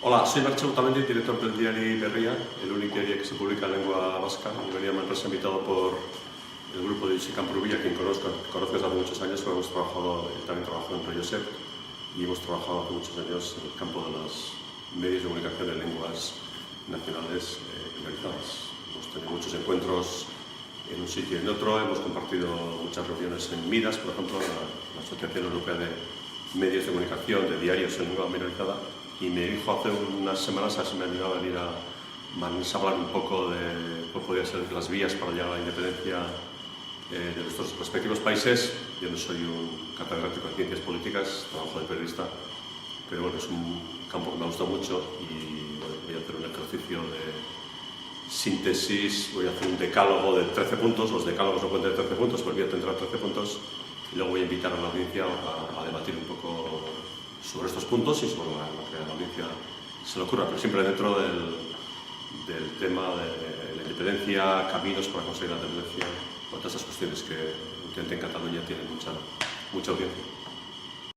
Hola, soy Merche Otamendi, director del diario Berria, el único diario que se publica en lengua vasca. Y venía a Manresa invitado por el grupo de Josep Campurubí, a quien conozco desde hace muchos años, porque hemos trabajado, él también trabajó en Josep, y hemos trabajado hace muchos años en el campo de los medios de comunicación de lenguas nacionales minorizadas. Hemos tenido muchos encuentros en un sitio y en otro, hemos compartido muchas reuniones en MIDAS, por ejemplo, la Asociación Europea de Medios de Comunicación, de diarios en lengua minorizada, y me dijo hace unas semanas si me animaba a venir a Manresa a hablar un poco de cuál podrían ser las vías para llegar a la independencia de nuestros respectivos países. Yo no soy un catedrático de ciencias políticas, trabajo de periodista, pero bueno, es un campo que me gusta mucho y bueno, voy a hacer un ejercicio de síntesis, voy a hacer un decálogo de 13 puntos, los decálogos no pueden tener 13 puntos, pero el mío tendrá 13 puntos, y luego voy a invitar a la audiencia a debatir un poco sobre estos puntos y sobre lo que a la audiencia se le ocurra, pero siempre dentro del tema de la independencia, caminos para conseguir la independencia, todas esas cuestiones que en Cataluña tienen mucha audiencia.